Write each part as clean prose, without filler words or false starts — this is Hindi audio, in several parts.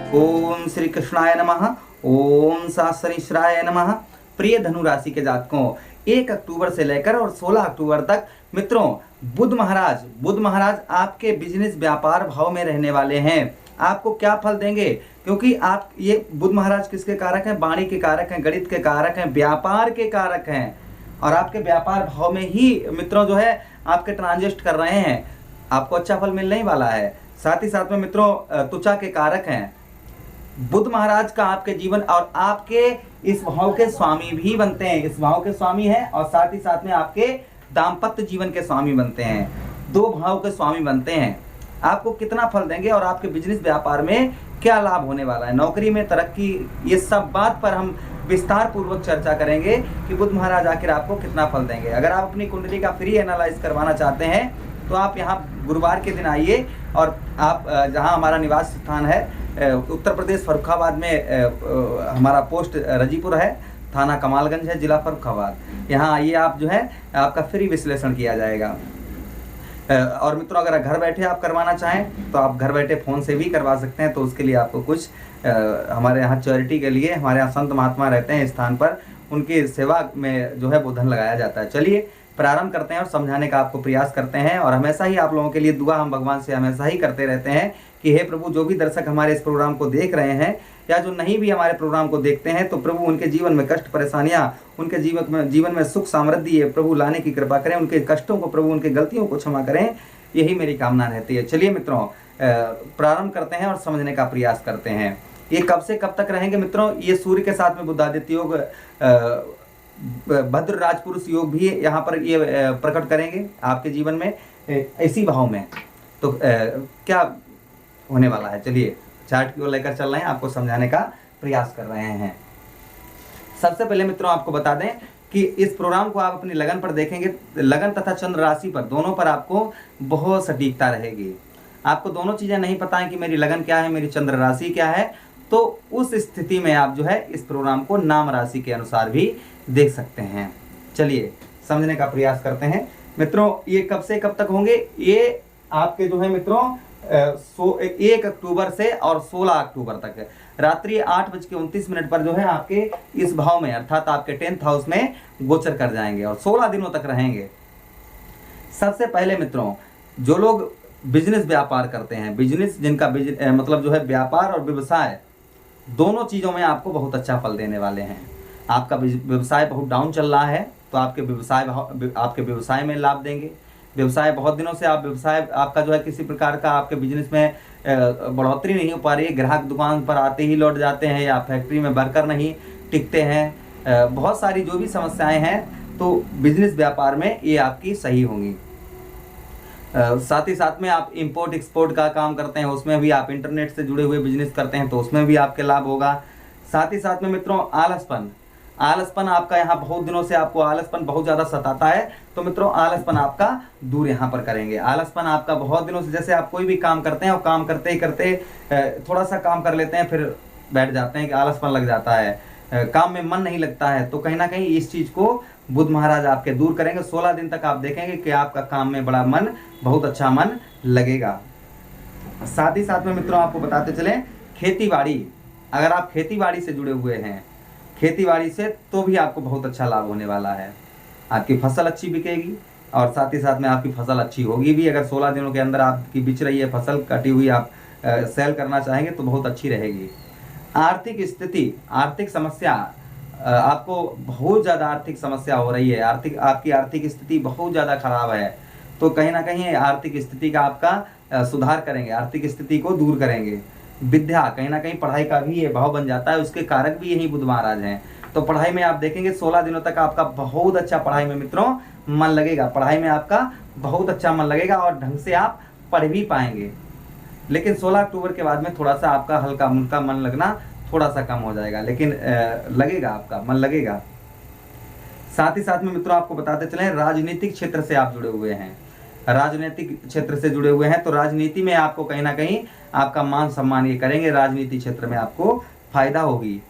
ओम श्री कृष्णाय नमः। ओम सहस्रीश्वराय नमः। प्रिय धनु राशि के जातकों, 1 अक्टूबर से लेकर और 16 अक्टूबर तक मित्रों बुध महाराज आपके बिजनेस व्यापार भाव में रहने वाले हैं। आपको क्या फल देंगे? क्योंकि आप ये बुध महाराज किसके कारक हैं? वाणी के कारक हैं, गणित के कारक हैं, व्यापार के कारक हैं। और आपके व्यापार भाव में ही मित्रों जो है आपके ट्रांजिस्ट कर रहे हैं। आपको अच्छा फल मिलने ही वाला है। साथ ही साथ में मित्रों त्वचा के कारक हैं। बुध महाराज का आपके जीवन और आपके इस भाव के स्वामी भी बनते हैं। इस भाव के स्वामी हैं और साथ ही साथ में आपके दाम्पत्य जीवन के स्वामी बनते हैं। 2 भाव के स्वामी बनते हैं। आपको कितना फल देंगे और आपके बिजनेस व्यापार में क्या लाभ होने वाला है, नौकरी में तरक्की, ये सब बात पर हम विस्तार पूर्वक चर्चा करेंगे कि बुध महाराज आखिर आपको कितना फल देंगे। अगर आप अपनी कुंडली का फ्री एनालाइज करवाना चाहते हैं तो आप यहाँ गुरुवार के दिन आइए और आप जहाँ हमारा निवास स्थान है उत्तर प्रदेश फर्रुखाबाद में हमारा पोस्ट रजीपुर है, थाना कमालगंज है, जिला फर्रुखाबाद। यहाँ आइए, आप जो है आपका फ्री विश्लेषण किया जाएगा। और मित्रों अगर घर बैठे आप करवाना चाहें तो आप घर बैठे फ़ोन से भी करवा सकते हैं। तो उसके लिए आपको कुछ हमारे यहाँ चैरिटी के लिए हमारे यहाँ संत महात्मा रहते हैं स्थान पर, उनकी सेवा में जो है वो धन लगाया जाता है। चलिए प्रारंभ करते हैं और समझाने का आपको प्रयास करते हैं। और हमेशा ही आप लोगों के लिए दुआ हम भगवान से हमेशा ही करते रहते हैं कि हे प्रभु, जो भी दर्शक हमारे इस प्रोग्राम को देख रहे हैं या जो नहीं भी हमारे प्रोग्राम को देखते हैं, तो प्रभु उनके जीवन में कष्ट परेशानियां, उनके जीवन में सुख समृद्धि प्रभु लाने की कृपा करें। उनके कष्टों को प्रभु, उनके गलतियों को क्षमा करें, यही मेरी कामना रहती है। चलिए मित्रों प्रारंभ करते हैं और समझने का प्रयास करते हैं। ये कब से कब तक रहेंगे मित्रों? ये सूर्य के साथ में बुधादित्य योग, भद्र राजपुरुष योग भी यहाँ पर ये प्रकट करेंगे आपके जीवन में इसी भाव में। तो क्या होने वाला है, चलिए चार्ट की ओर लेकर चल रहे हैं, आपको समझाने का प्रयास कर रहे हैं। सबसे पहले मित्रों आपको बता दें कि इस प्रोग्राम को आप अपनी लगन पर देखेंगे, लगन तथा चंद्र राशि पर दोनों पर आपको बहुत सटीकता रहेगी। आपको दोनों चीज़ें नहीं पता है कि मेरी लगन क्या है, मेरी चंद्र राशि क्या है, तो उस स्थिति में आप जो है इस प्रोग्राम को नाम राशि के अनुसार भी देख सकते हैं। चलिए समझने का प्रयास करते हैं मित्रों। ये कब से कब तक होंगे? ये आपके जो है मित्रों 1 अक्टूबर से और 16 अक्टूबर तक रात्रि 8:29 पर जो है आपके इस भाव में अर्थात आपके 10th हाउस में गोचर कर जाएंगे और 16 दिनों तक रहेंगे। सबसे पहले मित्रों जो लोग बिजनेस व्यापार करते हैं, बिजनेस जिनका मतलब जो है व्यापार और व्यवसाय दोनों चीज़ों में आपको बहुत अच्छा फल देने वाले हैं। आपका व्यवसाय बहुत डाउन चल रहा है तो आपके व्यवसाय में लाभ देंगे। व्यवसाय बहुत दिनों से आप व्यवसाय आपका जो है किसी प्रकार का आपके बिजनेस में बढ़ोतरी नहीं हो पा रही है, ग्राहक दुकान पर आते ही लौट जाते हैं या फैक्ट्री में वर्कर नहीं टिकते हैं, बहुत सारी जो भी समस्याएं हैं, तो बिजनेस व्यापार में ये आपकी सही होंगी। साथ ही साथ में आप इंपोर्ट एक्सपोर्ट का काम करते हैं, उसमें भी आप इंटरनेट से जुड़े हुए बिजनेस करते हैं तो उसमें भी आपके लाभ होगा। साथ ही साथ में मित्रों आलसपन आपका यहाँ बहुत दिनों से आपको आलसपन बहुत ज़्यादा सताता है, तो मित्रों आलसपन आपका दूर यहाँ पर करेंगे। आलसपन आपका बहुत दिनों से, जैसे आप कोई भी काम करते हैं और काम करते ही करते थोड़ा सा काम कर लेते हैं फिर बैठ जाते हैं कि आलसपन लग जाता है, काम में मन नहीं लगता है, तो कहीं ना कहीं इस चीज़ को बुध महाराज आपके दूर करेंगे। 16 दिन तक आप देखेंगे कि आपका काम में बड़ा मन, बहुत अच्छा मन लगेगा। साथ ही साथ में मित्रों आपको बताते चलें खेतीबाड़ी, अगर आप खेतीबाड़ी से जुड़े हुए हैं, खेतीबाड़ी से तो भी आपको बहुत अच्छा लाभ होने वाला है। आपकी फसल अच्छी बिकेगी और साथ ही साथ में आपकी फसल अच्छी होगी भी। अगर 16 दिनों के अंदर आपकी बिच रही है फसल, कटी हुई आप सेल करना चाहेंगे तो बहुत अच्छी रहेगी। आर्थिक स्थिति, आर्थिक समस्या, आपको बहुत ज़्यादा आर्थिक समस्या हो रही है, आपकी आर्थिक स्थिति बहुत ज़्यादा खराब है, तो कहीं ना कहीं आर्थिक स्थिति का आपका सुधार करेंगे, आर्थिक स्थिति को दूर करेंगे। विद्या, कहीं ना कहीं पढ़ाई का भी ये भाव बन जाता है, उसके कारक भी यही बुध महाराज हैं, तो पढ़ाई में आप देखेंगे 16 दिनों तक आपका बहुत अच्छा पढ़ाई में मित्रों मन लगेगा, पढ़ाई में आपका बहुत अच्छा मन लगेगा और ढंग से आप पढ़ भी पाएंगे। लेकिन 16 अक्टूबर के बाद में थोड़ा सा आपका हल्का मुल्का मन लगना थोड़ा सा कम हो जाएगा, लेकिन लगेगा, आपका मन लगेगा। साथ ही साथ में मित्रों आपको बताते चलें राजनीतिक क्षेत्र से आप जुड़े हुए हैं, राजनीतिक क्षेत्र से जुड़े हुए हैं तो राजनीति में आपको कहीं ना कहीं आपका मान सम्मान ये करेंगे, राजनीति क्षेत्र में आपको फायदा होगी।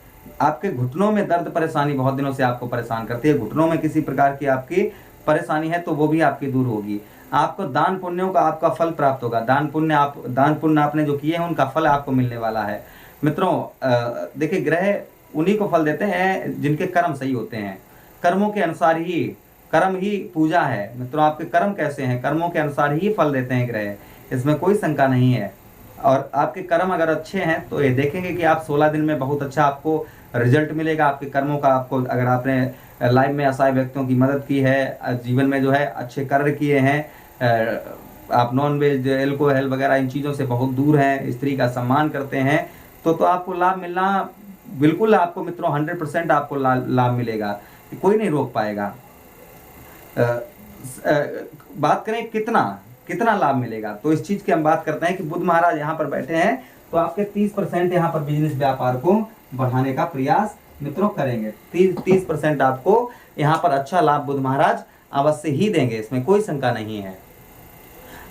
आपके घुटनों में दर्द परेशानी बहुत दिनों से आपको परेशान करती है, घुटनों में किसी प्रकार की आपकी परेशानी है तो वो भी आपकी दूर होगी। आपको दान पुण्यों का आपका फल प्राप्त होगा, दान पुण्य आपने जो किए हैं उनका फल आपको मिलने वाला है। मित्रों देखिए, ग्रह उन्हीं को फल देते हैं जिनके कर्म सही होते हैं। कर्मों के अनुसार ही, कर्म ही पूजा है मित्रों। आपके कर्म कैसे हैं, कर्मों के अनुसार ही फल देते हैं ग्रह, इसमें कोई शंका नहीं है। और आपके कर्म अगर अच्छे हैं तो ये देखेंगे कि आप 16 दिन में बहुत अच्छा आपको रिजल्ट मिलेगा आपके कर्मों का। आपको अगर आपने लाइफ में असहाय व्यक्तियों की मदद की है, जीवन में जो है अच्छे कार्य किए हैं, आप नॉन वेज, एल्कोहल वगैरह इन चीज़ों से बहुत दूर हैं, स्त्री का सम्मान करते हैं, तो आपको लाभ मिलना बिल्कुल, आपको मित्रों 100% आपको लाभ मिलेगा, कोई नहीं रोक पाएगा। बात करें कितना कितना लाभ मिलेगा, तो इस चीज की हम बात करते हैं कि बुध महाराज यहाँ पर बैठे हैं तो आपके 30% यहाँ पर बिजनेस व्यापार को बढ़ाने का प्रयास मित्रों करेंगे। 30% आपको यहाँ पर अच्छा लाभ बुध महाराज अवश्य ही देंगे, इसमें कोई शंका नहीं है।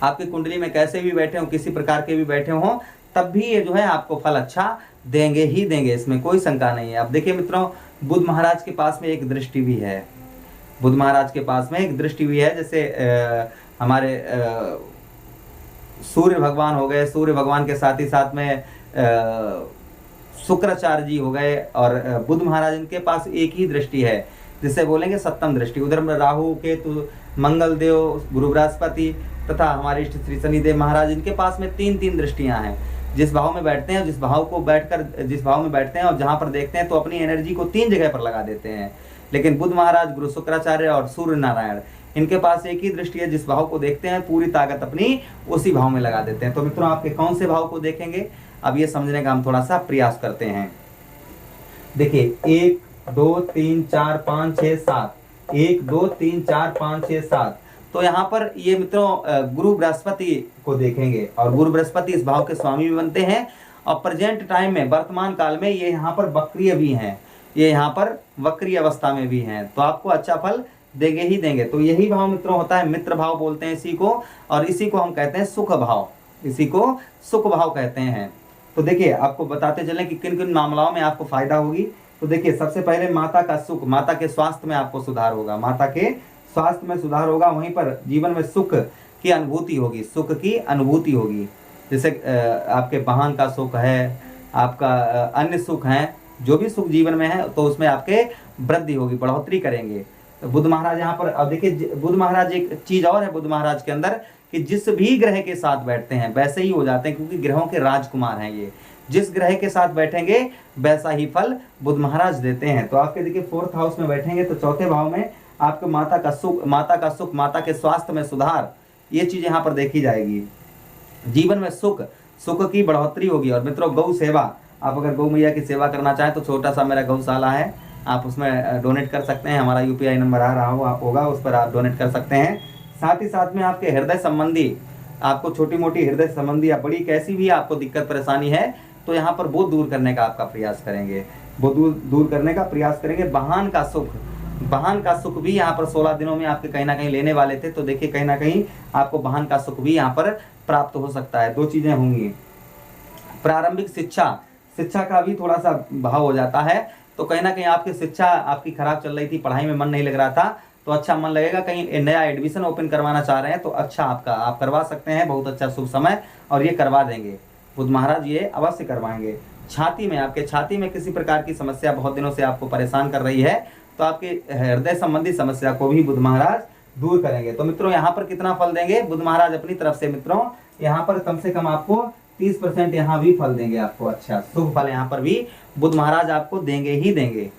आपकी कुंडली में कैसे भी बैठे हो, किसी प्रकार के भी बैठे हो, तब भी ये जो है आपको फल अच्छा देंगे ही देंगे, इसमें कोई शंका नहीं है। अब देखिए मित्रों, बुध महाराज के पास में एक दृष्टि भी है, बुध महाराज के पास में एक दृष्टि भी है। जैसे हमारे सूर्य भगवान हो गए, सूर्य भगवान के साथ ही साथ में शुक्राचार्य जी हो गए, और बुध महाराज इनके पास एक ही दृष्टि है, जिसे बोलेंगे सप्तम दृष्टि। उधर में राहु, केतु, मंगल देव, गुरु बृहस्पति तथा हमारे इष्ट श्री शनिदेव महाराज, इनके पास में 3 दृष्टियां हैं। जिस भाव में बैठते हैं, जिस भाव में बैठते हैं और जहां पर देखते हैं, तो अपनी एनर्जी को 3 जगह पर लगा देते हैं। लेकिन बुध महाराज, गुरु शुक्राचार्य और सूर्य नारायण, इनके पास एक ही दृष्टि है, जिस भाव को देखते हैं पूरी ताकत अपनी उसी भाव में लगा देते हैं। तो मित्रों, आपके कौन से भाव को देखेंगे, अब ये समझने का हम थोड़ा सा प्रयास करते हैं। देखिए 1 2 3 4 5 6 7, 1 2 3 4 5 6 7, तो यहाँ पर ये मित्रों गुरु बृहस्पति को देखेंगे, और गुरु बृहस्पति इस भाव के स्वामी भी बनते हैं, और प्रेजेंट टाइम में, वर्तमान काल में ये यहाँ पर वक्रीय भी हैं, ये यहाँ पर वक्रीय अवस्था में भी हैं, तो आपको अच्छा फल देंगे ही देंगे। तो यही भाव मित्रों होता है मित्र भाव बोलते हैं इसी को, और इसी को हम कहते हैं सुख भाव, इसी को सुख भाव कहते हैं। तो देखिए, आपको बताते चलें कि किन किन मामलों में आपको फायदा होगी। तो देखिए, सबसे पहले माता का सुख, माता के स्वास्थ्य में आपको सुधार होगा, माता के स्वास्थ्य में सुधार होगा। वहीं पर जीवन में सुख की अनुभूति होगी, सुख की अनुभूति होगी। जैसे आपके वाहन का सुख है, आपका अन्य सुख है, जो भी सुख जीवन में है, तो उसमें आपके वृद्धि होगी, बढ़ोतरी करेंगे। तो बुध महाराज यहाँ पर, अब देखिए बुध महाराज एक चीज और है बुध महाराज के अंदर, कि जिस भी ग्रह के साथ बैठते हैं वैसे ही हो जाते हैं, क्योंकि ग्रहों के राजकुमार हैं ये। जिस ग्रह के साथ बैठेंगे वैसा ही फल बुध महाराज देते हैं। तो आपके देखिए 4th हाउस में बैठेंगे तो 4थे भाव में आपको माता का सुख, माता के स्वास्थ्य में सुधार, ये चीज यहाँ पर देखी जाएगी। जीवन में सुख की बढ़ोतरी होगी। और मित्रों, गौ सेवा, आप अगर गौ मैया की सेवा करना चाहें तो छोटा सा मेरा गौशाला है, आप उसमें डोनेट कर सकते हैं। हमारा UPI नंबर आ रहा हो, आप होगा उस पर आप डोनेट कर सकते हैं। साथ ही साथ में आपके हृदय संबंधी, आपको छोटी मोटी हृदय संबंधी या बड़ी कैसी भी आपको दिक्कत परेशानी है, तो यहाँ पर वो दूर करने का आपका प्रयास करेंगे, वो दूर करने का प्रयास करेंगे। वाहन का सुख भी यहाँ पर 16 दिनों में आपके कहीं ना कहीं लेने वाले थे, तो देखिए कहीं ना कहीं आपको वाहन का सुख भी यहाँ पर प्राप्त हो सकता है। 2 चीजें होंगी। प्रारंभिक शिक्षा का भी थोड़ा सा भाव हो जाता है, तो कहीं ना कहीं आपकी शिक्षा आपकी खराब चल रही थी, पढ़ाई में मन नहीं लग रहा था, तो अच्छा मन लगेगा। कहीं नया एडमिशन ओपन करवाना चाह रहे हैं तो अच्छा आप करवा सकते हैं, बहुत अच्छा शुभ समय, और ये करवा देंगे बुध महाराज, ये अवश्य करवाएंगे। छाती में, आपके छाती में किसी प्रकार की समस्या बहुत दिनों से आपको परेशान कर रही है, तो आपके हृदय संबंधी समस्या को भी बुध महाराज दूर करेंगे। तो मित्रों, यहाँ पर कितना फल देंगे बुध महाराज अपनी तरफ से? मित्रों, यहाँ पर कम से कम आपको 30% यहाँ भी फल देंगे आपको, अच्छा शुभ फल यहाँ पर भी बुध महाराज आपको देंगे ही देंगे।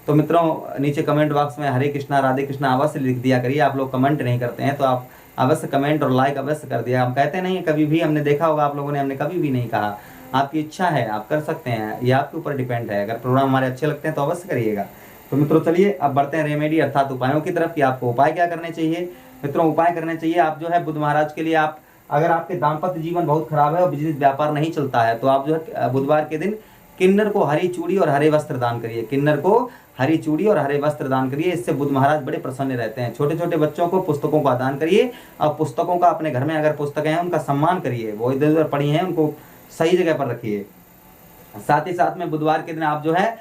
तो मित्रों, नीचे कमेंट बॉक्स में हरे कृष्णा राधे कृष्णा अवश्य लिख दिया करिए। आप लोग कमेंट नहीं करते हैं, तो आप अवश्य कमेंट और लाइक अवश्य कर दिया। हम कहते नहीं कभी भी, हमने देखा होगा आप लोगों ने, हमने कभी भी नहीं कहा। आपकी इच्छा है, आप कर सकते हैं, ये आपके ऊपर डिपेंड है। अगर प्रोग्राम हमारे अच्छे लगते हैं तो अवश्य करिएगा। तो मित्रों, चलिए अब बढ़ते हैं रेमेडी अर्थात उपायों की तरफ, कि आपको उपाय क्या करने चाहिए। मित्रों, उपाय करने चाहिए आप जो है बुध महाराज के लिए, आप अगर आपके दाम्पत्य जीवन बहुत खराब है और बिजनेस व्यापार नहीं चलता है, तो आप जो है बुधवार के दिन किन्नर को हरी चूड़ी और हरे वस्त्र दान करिए। किन्नर को हरी चूड़ी और हरे वस्त्र दान करिए, इससे बुध महाराज बड़े प्रसन्न रहते हैं। छोटे छोटे बच्चों को पुस्तकों का दान करिए, और पुस्तकों का अपने घर में अगर पुस्तकें हैं उनका सम्मान करिए, वो इधर उधर पड़ी हैं उनको सही जगह पर रखिए। साथ ही साथ में बुधवार के दिन आप जो है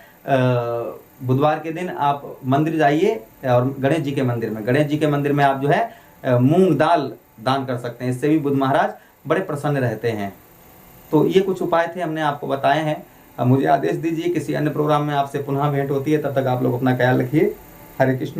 बुधवार के दिन आप मंदिर जाइए, और गणेश जी के मंदिर में आप जो है मूंग दाल दान कर सकते हैं, इससे भी बुध महाराज बड़े प्रसन्न रहते हैं। तो ये कुछ उपाय थे, हमने आपको बताए हैं। अब मुझे आदेश दीजिए, किसी अन्य प्रोग्राम में आपसे पुनः भेंट होती है, तब तक आप लोग अपना ख्याल रखिए। हरे कृष्णा।